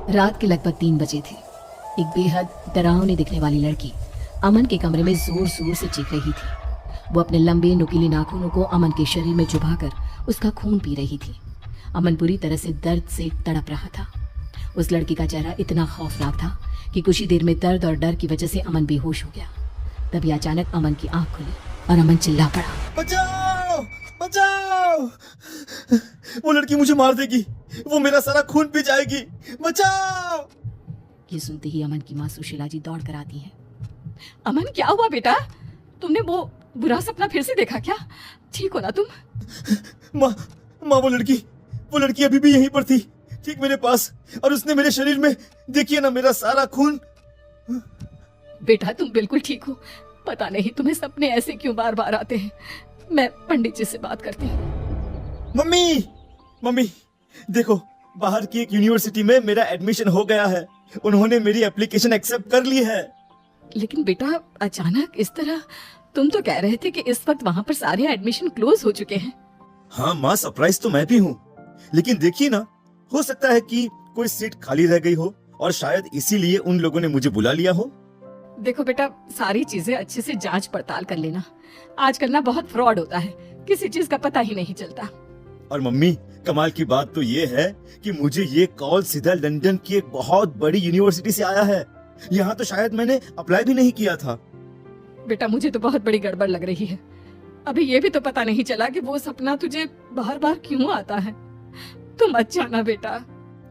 रात के लगभग 3 बजे थे। एक बेहद डरावनी दिखने वाली लड़की अमन के कमरे में जोर जोर से चीख रही थी। वो अपने लंबे नुकीले नाखूनों को अमन के शरीर में चुभाकर उसका खून पी रही थी। अमन बुरी तरह से दर्द से तड़प रहा था। उस लड़की का चेहरा इतना खौफनाक था कि कुछ ही देर में दर्द और डर की वजह से अमन बेहोश हो गया। तभी अचानक अमन की आंख खुली और अमन चिल्ला पड़ा, बचाओ बचाओ, वो लड़की मुझे मार देगी, वो मेरा सारा खून पी जाएगी, बचाओ। ये सुनते ही अमन की माँ सुशीला जी दौड़ कर आती है। अमन, क्या हुआ बेटा? तुमने वो बुरा सपना फिर से देखा क्या? ठीक हो ना तुम? माँ वो लड़की अभी भी यहीं पर थी, ठीक मेरे पास, और उसने मेरे शरीर में, देखिए ना, मेरा सारा खून। बेटा तुम बिल्कुल ठीक हो। पता नहीं तुम्हें सपने ऐसे क्यों बार बार आते हैं। मैं पंडित जी से बात करती हूँ। मम्मी देखो, बाहर की एक यूनिवर्सिटी में मेरा एडमिशन हो गया है। उन्होंने मेरी एप्लीकेशन एक्सेप्ट कर ली है। लेकिन बेटा अचानक इस तरह, तुम तो कह रहे थे कि इस वक्त वहाँ पर सारे एडमिशन क्लोज हो चुके हैं। हाँ माँ, सरप्राइज तो मैं भी हूँ, लेकिन देखिए ना, हो सकता है कि कोई सीट खाली रह गई हो और शायद इसीलिए उन लोगों ने मुझे बुला लिया हो। देखो बेटा, सारी चीजें अच्छे से जांच पड़ताल कर लेना। आजकल ना बहुत फ्रॉड होता है, किसी चीज का पता ही नहीं चलता। और मम्मी, कमाल की बात तो ये है कि मुझे ये कॉल सीधा लंदन की एक बहुत बड़ी यूनिवर्सिटी से आया है। यहाँ तो शायद मैंने अप्लाई भी नहीं किया था। बेटा मुझे तो बहुत बड़ी गड़बड़ लग रही है। अभी ये भी तो पता नहीं चला कि वो सपना तुझे बार बार क्यों आता है। तुम मत जाना बेटा।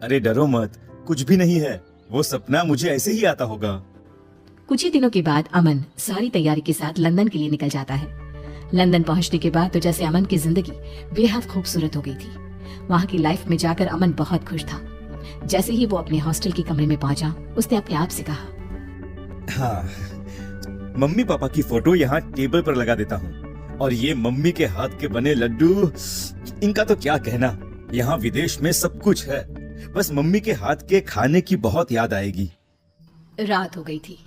अरे डरो मत, कुछ भी नहीं है, वो सपना मुझे ऐसे ही आता होगा। कुछ ही दिनों के बाद अमन सारी तैयारी के साथ लंदन के लिए निकल जाता है। लंदन पहुंचने के बाद तो जैसे अमन की जिंदगी बेहद खूबसूरत हो गई थी। वहाँ की लाइफ में जाकर अमन बहुत खुश था। जैसे ही वो अपने हॉस्टल के कमरे में पहुंचा, उसने अपने आप से कहा, हाँ, मम्मी पापा की फोटो यहाँ टेबल पर लगा देता हूँ, और ये मम्मी के हाथ के बने लड्डू, इनका तो क्या कहना। यहाँ विदेश में सब कुछ है, बस मम्मी के हाथ के खाने की बहुत याद आएगी। रात हो गई थी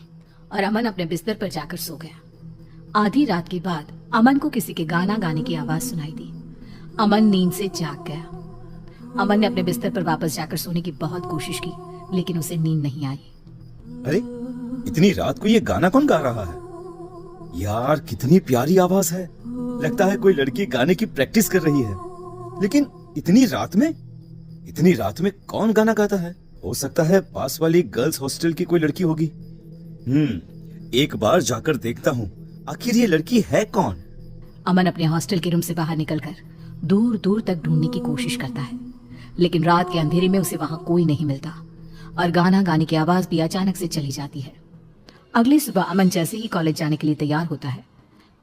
और अमन अपने बिस्तर पर जाकर सो गया। आधी रात के बाद अमन को किसी के गाना गाने की आवाज सुनाई दी। अमन नींद से जाग गया। अमन ने अपने बिस्तर पर वापस जाकर सोने की बहुत कोशिश की, लेकिन उसे नींद नहीं आई। अरे, इतनी रात को ये गाना कौन गा रहा है? यार कितनी प्यारी आवाज है, लगता है कोई लड़की गाने की प्रैक्टिस कर रही है। लेकिन इतनी रात में कौन गाना गाता है? हो सकता है पास वाली गर्ल्स हॉस्टल की कोई लड़की होगी। एक बार जाकर देखता हूँ, आखिर ये लड़की है कौन? अमन अपने हॉस्टल के रूम से बाहर निकलकर दूर दूर तक ढूंढने की कोशिश करता है, लेकिन रात के अंधेरे में उसे वहां कोई नहीं मिलता और गाना गाने की आवाज भी अचानक से चली जाती है। अगली सुबह अमन जैसे ही कॉलेज जाने के लिए तैयार होता है,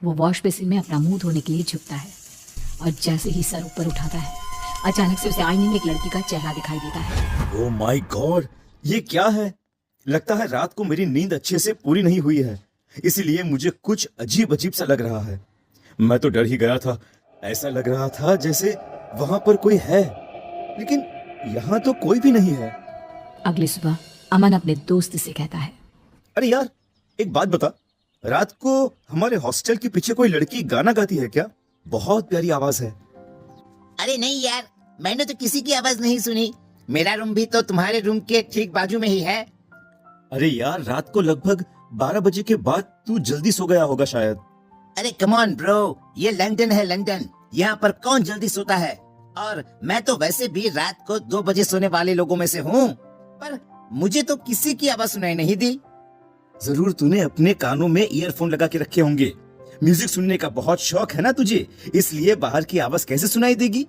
वो वॉश बेसिन में अपना मुंह धोने के लिए झुकता है और जैसे ही सर ऊपर उठाता है, अचानक से उसे आईने में एक लड़की का चेहरा दिखाई देता है। ओह माय गॉड, ये क्या है? लगता है रात को मेरी नींद अच्छे से पूरी नहीं हुई है, इसीलिए मुझे कुछ अजीब अजीब सा लग रहा है। मैं तो डर ही गया था, ऐसा लग रहा था जैसे वहां पर कोई है, लेकिन यहाँ तो कोई भी नहीं है। अगली सुबह अमन अपने दोस्त से कहता है, अरे यार, एक बात बता, रात को हमारे हॉस्टल के पीछे कोई लड़की गाना गाती है क्या? बहुत प्यारी आवाज है। अरे नहीं यार, मैंने तो किसी की आवाज नहीं सुनी। मेरा रूम भी तो तुम्हारे रूम के ठीक बाजू में ही है। अरे यार, रात को लगभग 12 बजे के बाद तू जल्दी सो गया होगा शायद। अरे कम ऑन ब्रो, ये लंदन है लंदन, यहाँ पर कौन जल्दी सोता है? और मैं तो वैसे भी रात को 2 बजे सोने वाले लोगों में से हूँ, पर मुझे तो किसी की आवाज सुनाई नहीं दी। जरूर तूने अपने कानों में ईयरफोन लगा के रखे होंगे। म्यूजिक सुनने का बहुत शौक है ना तुझे, इसलिए बाहर की आवाज कैसे सुनाई देगी?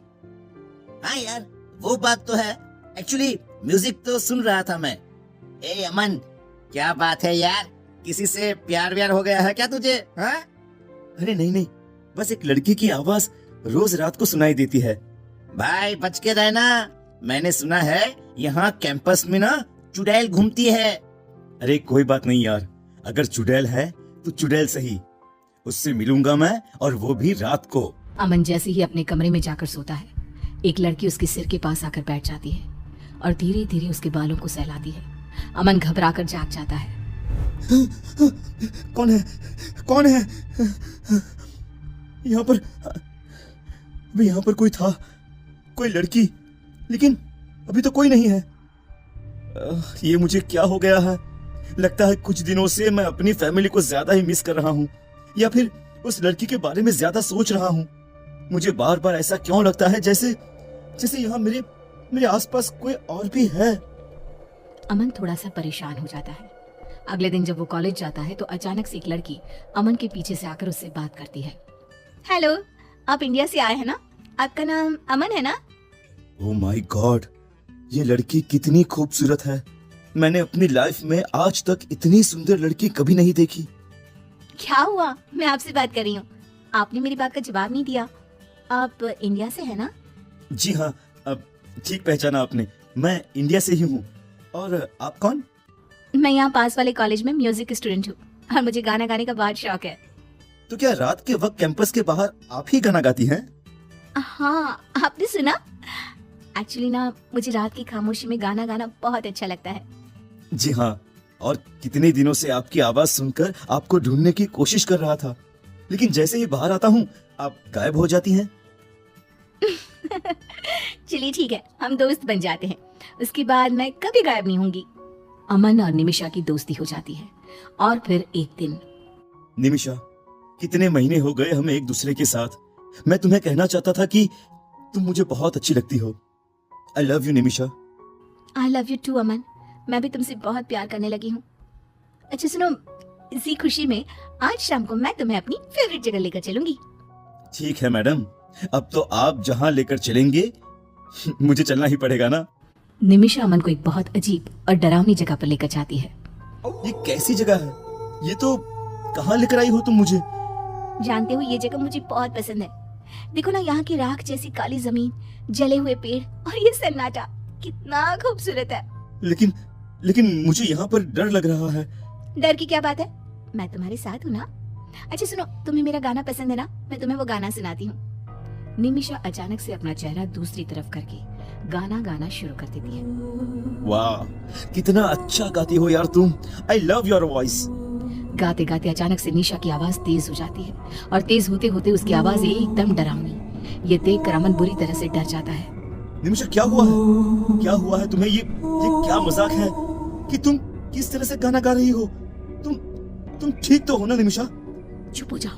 हाँ यार, वो बात तो है। एक्चुअली म्यूजिक तो सुन रहा था मैं। ए अमन, क्या बात है यार, किसी से प्यार व्यार हो गया है क्या तुझे? हाँ? अरे नहीं, बस एक लड़की की आवाज रोज रात को सुनाई देती है। भाई बच के रहना, मैंने सुना है यहाँ कैंपस में ना चुड़ैल घूमती है। अरे कोई बात नहीं यार, अगर चुड़ैल है तो चुड़ैल सही, उससे मिलूंगा मैं, और वो भी रात को। अमन जैसे ही अपने कमरे में जाकर सोता है, एक लड़की उसके सिर के पास आकर बैठ जाती है और धीरे धीरे उसके बालों को सहलाती है। अमन घबराकर जाग जाता है। कौन है? यहाँ पर कोई था, कोई लड़की, लेकिन अभी तो कोई नहीं है। ये मुझे क्या हो गया है? लगता है कुछ दिनों से मैं अपनी फैमिली को ज्यादा ही मिस कर रहा हूँ, या फिर उस लड़की के बारे में ज्यादा सोच रहा हूँ। मुझे बार बार ऐसा क्यों लगता है जैसे जैसे यहाँ मेरे आसपास कोई और भी है। अमन थोड़ा सा परेशान हो जाता है। अगले दिन जब वो कॉलेज जाता है तो अचानक से एक लड़की अमन के पीछे से आकर उससे बात करती है। हेलो, आप इंडिया से आए हैं ना? आपका नाम अमन है ना? ओह माय गॉड, ये लड़की कितनी खूबसूरत है। मैंने अपनी लाइफ में आज तक इतनी सुंदर लड़की कभी नहीं देखी। क्या हुआ? मैं आपसे बात कर रही हूँ, आपने मेरी बात का जवाब नहीं दिया। आप इंडिया से है ना? जी हाँ, अब ठीक पहचाना आपने। मैं इंडिया से ही हूँ। और आप कौन? मैं यहाँ पास वाले कॉलेज में म्यूजिक स्टूडेंट हूँ और मुझे गाना गाने का बहुत शौक है। तो क्या रात के वक्त कैंपस के बाहर आप ही गाना गाती हैं? हाँ, आपने सुना? एक्चुअली ना, मुझे रात की खामोशी में गाना गाना बहुत अच्छा लगता है। जी हाँ, और कितने दिनों से आपकी आवाज सुनकर आपको ढूंढने की कोशिश कर रहा था, लेकिन जैसे ही बाहर आता हूँ आप गायब हो जाती हैं। चलिए ठीक है, हम दोस्त बन जाते हैं, उसके बाद मैं कभी गायब नहीं होंगी। अमन और निमिषा की दोस्ती हो जाती है और फिर एक दिन। निमिषा, कितने महीने हो गए हमें एक दूसरे के साथ। मैं तुम्हें कहना चाहता था कि तुम मुझे बहुत अच्छी लगती हो। I love you Nimisha. I love you too Aman, मैं भी तुमसे बहुत प्यार करने लगी हूँ। अच्छा सुनो, इसी खुशी में आज शाम को मैं तुम्हें अपनी फेवरेट जगह लेकर चलूंगी। ठीक है मैडम, अब तो आप जहाँ लेकर चलेंगे मुझे चलना ही पड़ेगा ना। निमिषा अमन को एक बहुत अजीब और डरावनी जगह पर लेकर जाती है। ये कैसी जगह है? ये तो कहाँ लेकर आई हो तुम मुझे? जानते हो, ये जगह मुझे बहुत पसंद है। देखो ना, यहाँ की राख जैसी काली जमीन, जले हुए पेड़ और ये सन्नाटा कितना खूबसूरत है। लेकिन मुझे यहाँ पर डर लग रहा है। डर की क्या बात है, मैं तुम्हारे साथ हूँ ना। अच्छा सुनो, तुम्हें मेरा गाना पसंद है ना? मैं तुम्हें वो गाना सुनाती हूँ। निमिषा अचानक से अपना चेहरा दूसरी तरफ करके गाना गाना शुरू कर देती है। वाह, कितना अच्छा गाती हो यार तुम। I love your voice. गाते गाते अचानक से निशा की आवाज तेज हो जाती है और तेज होते होते उसकी आवाज एकदम डरावनी। ये देखकर अमन बुरी तरह से डर जाता है। निमिषा, क्या हुआ है? क्या हुआ है तुम्हें? ये क्या मजाक है कि तुम किस तरह से गाना गा रही हो? तुम ठीक तो हो ना निमिषा? चुप हो जाओ,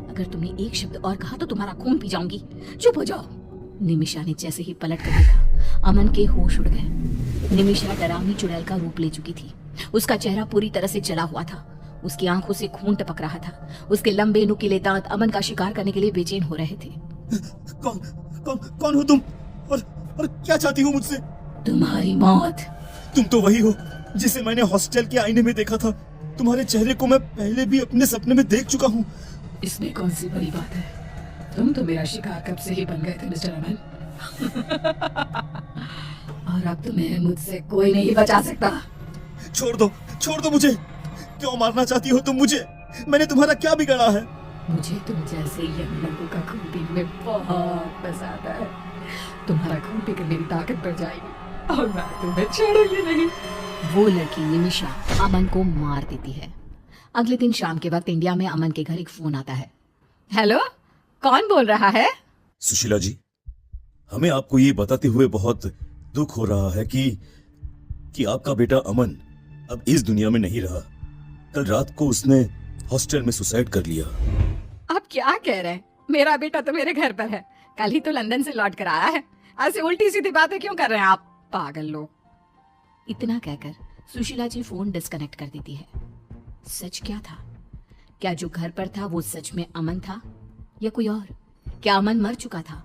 अगर तुमने एक शब्द और कहा तो तुम्हारा खून पी जाऊंगी। चुप हो जाओ। निमिषा ने जैसे ही पलट कर देखा, अमन के होश उड़ गए। निमिषा डरावनी चुड़ैल का रूप ले चुकी थी। उसका चेहरा पूरी तरह से जला हुआ था, उसकी आंखों से खून टपक रहा था। उसके लंबे नुकीले दांत अमन का शिकार करने के लिए बेचैन हो रहे थे। कौन हो तुम? और क्या चाहती हो मुझसे? तुम्हारी मौत। तुम तो वही हो जिसे मैंने हॉस्टल के आईने में देखा था। तुम्हारे चेहरे को मैं पहले भी अपने सपने में देख चुका हूँ। इसमें कौन सी बड़ी बात है? तुम तो मेरा शिकार कब से ही बन गए थे मिस्टर अमन। और अब तुम्हें मुझसे कोई नहीं बचा सकता। छोड़ दो मुझे। क्यों मारना चाहती हो तुम मुझे? मैंने तुम्हारा क्या बिगाड़ा है? मुझे तुम जैसे यंग लोगों का खून पीने में बहुत मजा आता है। तुम्हारा खून पीकर मेरी ताकत बढ़ जाएगी और मैं तुम्हें छोड़ूंगी नहीं। वो लड़की निमिषा अमन को मार देती है। अगले दिन शाम के वक्त इंडिया में अमन के घर एक फोन आता है। हेलो, कौन बोल रहा है? सुशीला जी, हमें आपको ये बताते हुए बहुत दुख हो रहा है कि आपका बेटा अमन अब इस दुनिया में नहीं रहा। कल रात को उसने हॉस्टल में सुसाइड कर लिया। आप क्या कह रहे हैं? मेरा बेटा तो मेरे घर पर है, कल ही तो लंदन से लौट कर आया है। ऐसे उल्टी सीधी बातें क्यों कर रहे हैं आप पागल लोग? इतना कहकर सुशीला जी फोन डिस्कनेक्ट कर देती है। सच क्या था? क्या जो घर पर था वो सच में अमन था या कोई और? क्या अमन मर चुका था